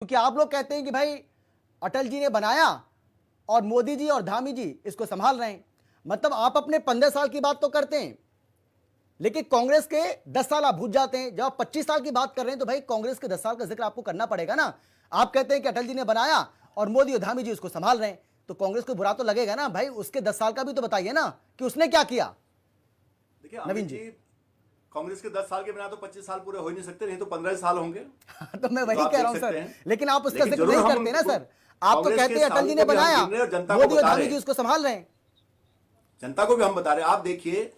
क्योंकि आप लोग कहते हैं कि भाई अटल जी ने बनाया और मोदी जी और धामी जी इसको संभाल रहे हैं। मतलब आप अपने 15 साल की बात तो करते हैं, लेकिन कांग्रेस के 10 साल आप भूल जाते हैं। जब आप 25 साल की बात कर रहे हैं तो भाई कांग्रेस के 10 साल का जिक्र आपको करना पड़ेगा ना। आप कहते हैं कि अटल जी ने बनाया और मोदी और धामी जी उसको संभाल रहे हैं, तो कांग्रेस को बुरा तो लगेगा ना भाई। उसके 10 साल का भी तो बताइए ना कि उसने क्या किया। देखिए नवीन जी, कांग्रेस के 10 साल के बिना तो 25 साल पूरे हो ही नहीं सकते, नहीं तो 15 साल होंगे। तो मैं वही तो आप कह रहा देख हूं सकते सर, हैं। लेकिन आप उसका लेकिन जिक्र जरूर नहीं हम करते ना सर। आप तो कांग्रेस कहते के हैं अटल जी ने सालों को भी हम बनाया, गिन रहे हैं और जनता को मोदी और बता धामी रहे जी हैं। उसको संभाल रहे हैं। जनता को भी हम बता रहे हैं। आप देखिए,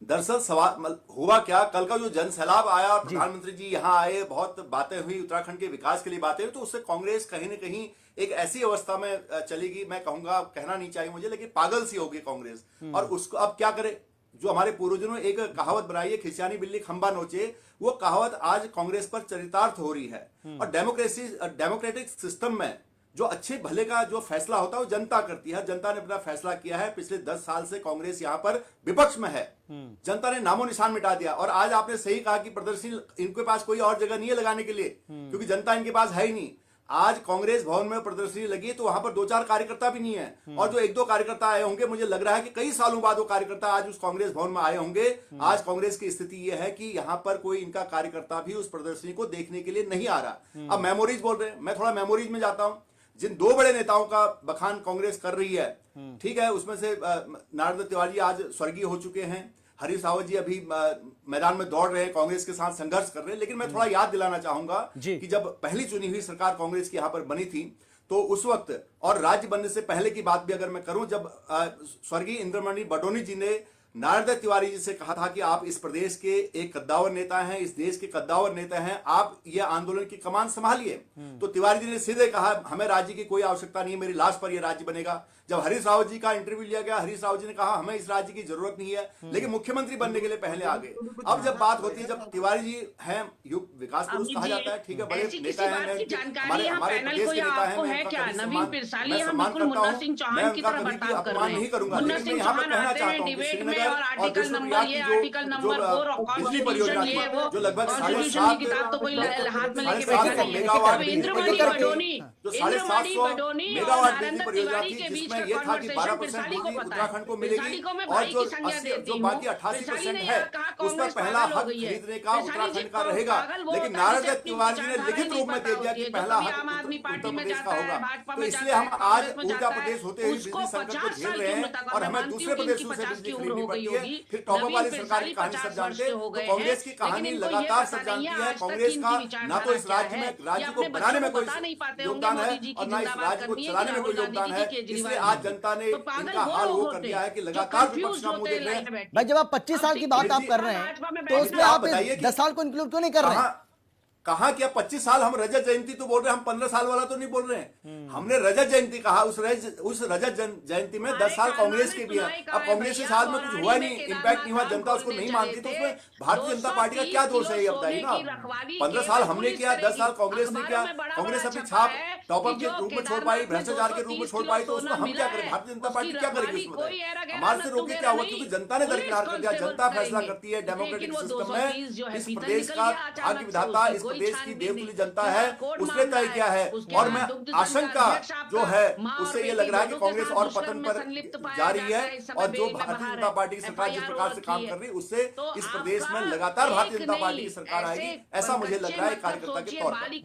दरअसल सवाल हुआ क्या, कल का जो जन सैलाब आया और प्रधानमंत्री जी यहाँ आए, बहुत बातें हुई, उत्तराखंड के विकास के लिए बातें हुई, तो उससे कांग्रेस कहीं ना कहीं एक ऐसी अवस्था में चलेगी, मैं कहूंगा, कहना नहीं चाहिए मुझे, लेकिन पागल सी होगी कांग्रेस। और उसको अब क्या करे, जो हमारे पूर्वजों ने एक कहावत बनाई है, खिसियानी बिल्ली खंबा नोचे, वो कहावत आज कांग्रेस पर चरितार्थ हो रही है। और डेमोक्रेटिक सिस्टम में जो अच्छे भले का जो फैसला होता है वो जनता करती है। जनता ने अपना फैसला किया है। पिछले 10 साल से कांग्रेस यहां पर विपक्ष में है। जनता ने नामो निशान मिटा दिया। और आज आपने सही कहा कि प्रदर्शनी इनके पास कोई और जगह नहीं है लगाने के लिए, क्योंकि जनता इनके पास है ही नहीं। आज कांग्रेस भवन में प्रदर्शनी लगी तो वहां पर 2-4 कार्यकर्ता भी नहीं है, और जो 1-2 कार्यकर्ता आए होंगे, मुझे लग रहा है कि कई सालों बाद वो कार्यकर्ता आज उस कांग्रेस भवन में आए होंगे। आज कांग्रेस की स्थिति यह है कि यहां पर कोई इनका कार्यकर्ता भी उस प्रदर्शनी को देखने के लिए नहीं आ रहा। अब मेमोरीज बोल रहे हैं, मैं थोड़ा मेमोरीज में जाता हूं। जिन 2 बड़े नेताओं का बखान कांग्रेस कर रही है, ठीक है, उसमें से नारायण दत्त तिवारी आज स्वर्गीय हो चुके हैं, हरीश रावत जी अभी मैदान में दौड़ रहे हैं, कांग्रेस के साथ संघर्ष कर रहे हैं। लेकिन मैं थोड़ा याद दिलाना चाहूंगा कि जब पहली चुनी हुई सरकार कांग्रेस की यहां पर बनी थी, तो उस वक्त, और राज्य बनने से पहले की बात भी अगर मैं करूं, जब स्वर्गीय इंद्रमणि बडोनी जी ने नारायण दत्त तिवारी जी से कहा था कि आप इस प्रदेश के एक कद्दावर नेता हैं, इस देश के कद्दावर नेता हैं, आप ये आंदोलन की कमान संभालिए, तो तिवारी जी ने सीधे कहा, हमें राज्य की कोई आवश्यकता नहीं है, मेरी लाश पर यह राज्य बनेगा। जब हरीश रावत जी का इंटरव्यू लिया गया, हरीश रावत जी ने कहा, हमें इस राज्य की जरूरत नहीं है, लेकिन मुख्यमंत्री बनने के लिए पहले आ गए। अब जब बात होती है, जब तिवारी जी हैं, युग विकास पुरुष कहा जाता है, ठीक है, बड़े नेता हैं, हमारे प्रदेश के नेता हैं, मैं उनका सम्मान करता हूं, मैं उनका कभी भी अपमान नहीं करूंगा। लेकिन मैं यहाँ पर कहना चाहता हूँ कि श्रीनगर और विश्वप्रयाग की जो बिजली परियोजना थी, जो लगभग 7.5 मेगावाट जो 750 मेगावाट बिजली परियोजना थी, जिसमें यह था कि 12% बिजली उत्तराखंड को मिलेगी, और जो बाकी 88% है उस पर पहला हक खरीदने का उत्तराखंड का रहेगा। लेकिन नारायण दत्त तिवारी जी ने लिखित रूप में दे दिया कि पहला हक उत्तर प्रदेश का होगा। तो इसलिए हम आज ऊर्जा प्रदेश होते हुए बिजली संकट को झेल रहे हैं, और हमें दूसरे प्रदेशों से बिजली खरीदनी पड़ती है। फिर टॉपअप वाली सरकार की कहानी सब जानते हैं। तो कांग्रेस की कहानी लगातार सब जानती है। कांग्रेस का ना तो इस राज्य में, राज्य को बनाने में कोई योगदान है, और ना इस राज्य को चलाने में कोई योगदान है। इसलिए आज जनता ने इनका हाल वो कर दिया है कि लगातार विपक्ष का मुंह देख रहे हैं। भाई जब आप 25 साल की बात आप कर रहे हैं, तो उसमें आप 10 साल को इंक्लूड क्यों नहीं कर रहे हैं? कहा कि 25 साल, हम रजत जयंती तो बोल रहे हैं, हम 15 साल वाला तो नहीं बोल रहे हैं। हमने रजत जयंती कहा, उस रजत जयंती में 10 साल कांग्रेस के भी हैं। अब कांग्रेस के साथ में कुछ हुआ नहीं, इंपैक्ट नहीं हुआ, जनता उसको नहीं मानती, तो उसमें भारतीय जनता पार्टी का क्या दोष है, ये बताइए ना। 15 साल हमने किया, 10 साल कांग्रेस ने किया। कांग्रेस अपनी छाप टॉपअप के रूप में छोड़ पाई, भ्रष्टाचार के रूप में छोड़ पाई, तो उसमें हम क्या करें? भारतीय जनता पार्टी क्या करेगी उसमें? बताइए हमारे से रोके क्या हुआ? क्योंकि जनता ने दरकिनार कर दिया। जनता फैसला करती है डेमोक्रेटिक सिस्टम में। इस प्रदेश का भाग्य विधाता, इस प्रदेश की देवतुल्य जनता है, उसने तय किया है। और मैं आशंका जो है उससे ये लग रहा है कि कांग्रेस और पतन पर जा रही है, और जो भारतीय जनता पार्टी की सरकार जिस प्रकार से काम कर रही है, उससे इस प्रदेश में लगातार भारतीय जनता पार्टी की सरकार आएगी, ऐसा मुझे लग रहा है कार्यकर्ता के तौर पर।